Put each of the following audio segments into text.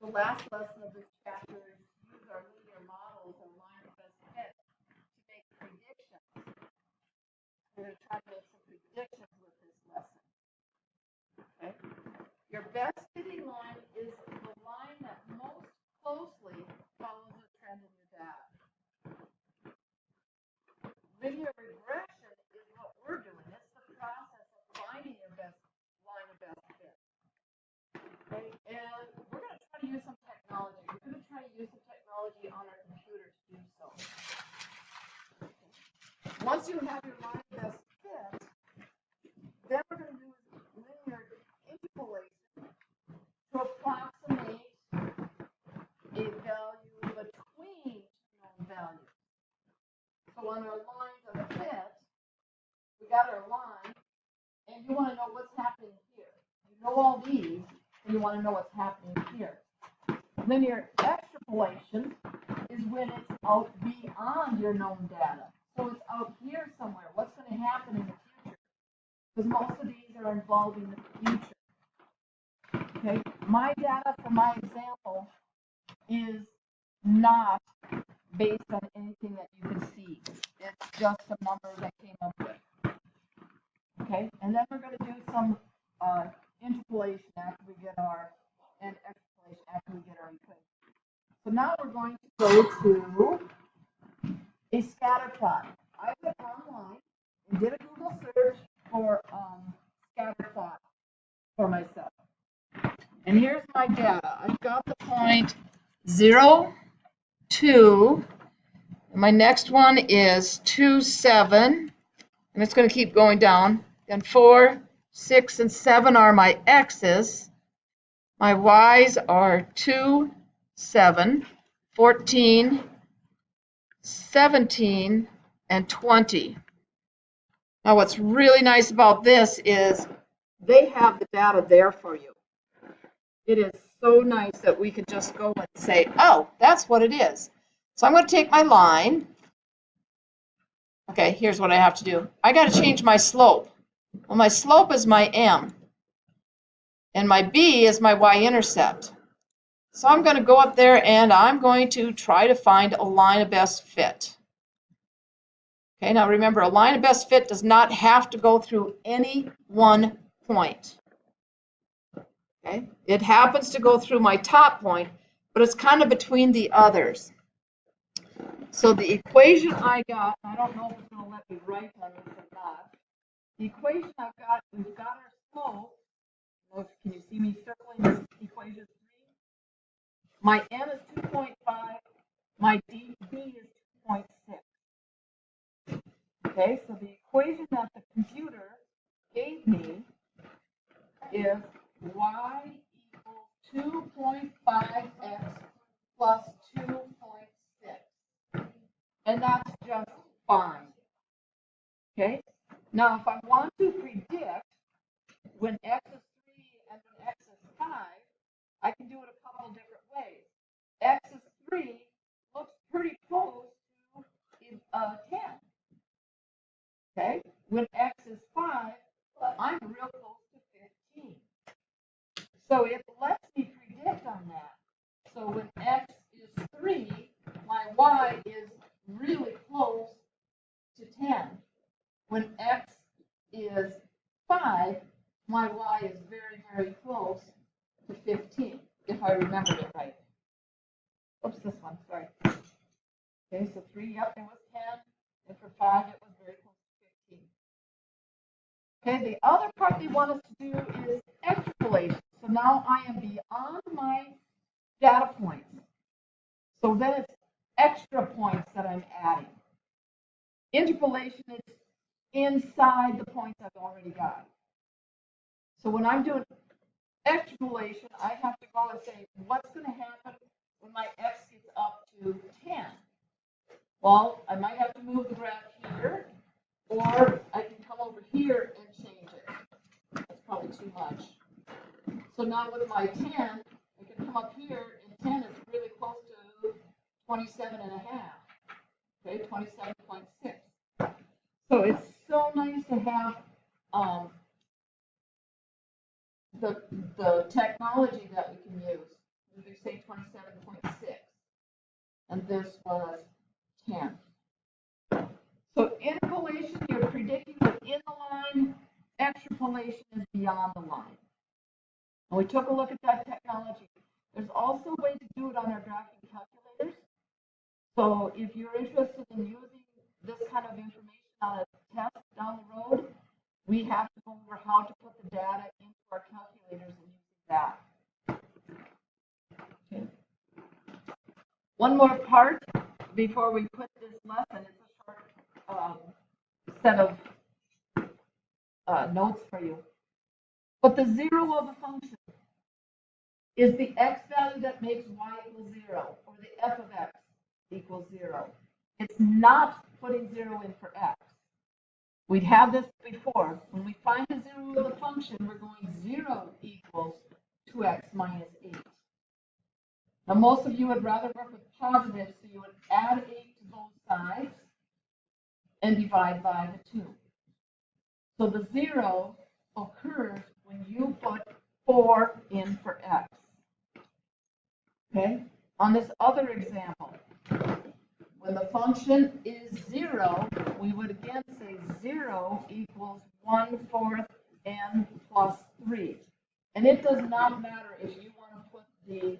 the last lesson of this chapter is use our linear models or line of best fit to make predictions. We're going to try to make some predictions with this lesson. Okay? Your best fitting line is the line that most closely follows a trend in your data. Linear regression is what we're doing. It's the process of finding your best line of best fit. Okay? And we're going to try to use some technology. We're going to try to use some technology on our computer to do so. Okay. Once you have your line of best fit, then we're going to use linear interpolation to approximate a value between two known values. So on our lines of fit, we got our line, and you want to know what's happening here. You know all these, and you want to know what's happening here. Linear extrapolation is when it's out beyond your known data. So it's out here somewhere. What's going to happen in the future? Because most of these are involving the future. Okay, my data for my example is not based on anything that you can see. It's just some numbers I came up with. Okay, and then we're going to do some interpolation after we get our, and extrapolation after we get our equation. So now we're going to go to a scatter plot. I went online and did a Google search for scatter plot for myself. And here's my data. I've got the point 0, 2. And my next one is 2, 7. And it's going to keep going down. Then 4, 6, and 7 are my x's. My y's are 2, 7, 14, 17, and 20. Now what's really nice about this is they have the data there for you. It is so nice that we could just go and say, oh, that's what it is. So I'm going to take my line. Okay, here's what I have to do. I got to change my slope. Well, my slope is my m, and my b is my y-intercept. So I'm going to go up there and I'm going to try to find a line of best fit. Okay, now remember, a line of best fit does not have to go through any one point. Okay, it happens to go through my top point, but it's kind of between the others. So the equation I got, I don't know if it's going to let me write on this or not. The equation I've got, we've got our slope. Can you see me circling this equation 3? My m is 2.5. My db is 2.6. Okay, so the equation that the computer gave me is y equals 2.5x plus 2.6. And that's just fine. Okay, now if I want to predict when x is 3 and when x is 5, I can do it a couple of different ways. X is 3 looks pretty close to 10. Okay, when x is 5, I'm real close to 15. So it lets me predict on that. So when x is 3, my y is really close to 10. When x is 5, my y is very, very close to 15, if I remembered it right. Oops, this one, sorry. Okay, so 3, yep, it was 10. And for 5, it was very close to 15. Okay, the other part they want us to do is extrapolation. So now I am beyond my data points. So then it's extra points that I'm adding. Interpolation is inside the points I've already got. So when I'm doing extrapolation, I have to go and say, what's going to happen when my x gets up to 10? Well, I might have to move the graph here, or I can come over here and change it. That's probably too much. So now with my 10, I can come up here, and 10 is really close to 27 and a half. Okay, 27.6. So it's so nice to have the technology that we can use. we say 27.6. And this was 10. So interpolation, you're predicting within the line. Extrapolation is beyond the line. And we took a look at that technology. There's also a way to do it on our graphing calculators. So if you're interested in using this kind of information on a test down the road, we have to go over how to put the data into our calculators and use that. Okay. One more part before we put this lesson. It's a short set of notes for you. But the zero of a function is the x value that makes y equal 0, or the f of x equals 0. It's not putting 0 in for x. We'd had this before. When we find the zero of the function, we're going 0 equals 2x minus 8. Now, most of you would rather work with positives, so you would add 8 to both sides and divide by the 2. So the 0 occurs when you put 4 in for x. Okay? On this other example, when the function is 0, we would again say 0 equals 1/4 n plus 3. And it does not matter if you want to put the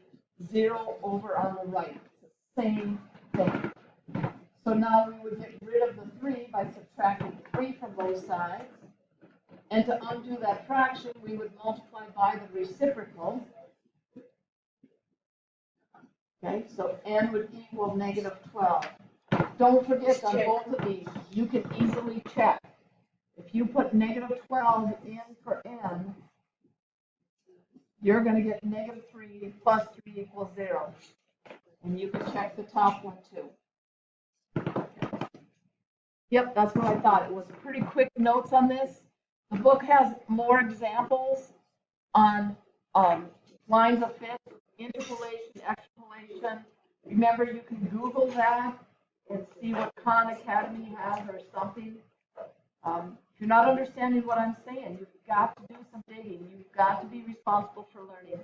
0 over on the right. It's the same thing. So now we would get rid of the 3 by subtracting 3 from both sides. And to undo that fraction, we would multiply by the reciprocal. Okay, so n would equal -12. Don't forget on both of these, you can easily check. If you put -12 in for n, you're going to get -3 plus 3 equals 0. And you can check the top one too. Yep, that's what I thought. It was pretty quick notes on this. The book has more examples on lines of fit, interpolation, extrapolation. Remember, you can Google that and see what Khan Academy has or something. If you're not understanding what I'm saying, you've got to do some digging. You've got to be responsible for learning.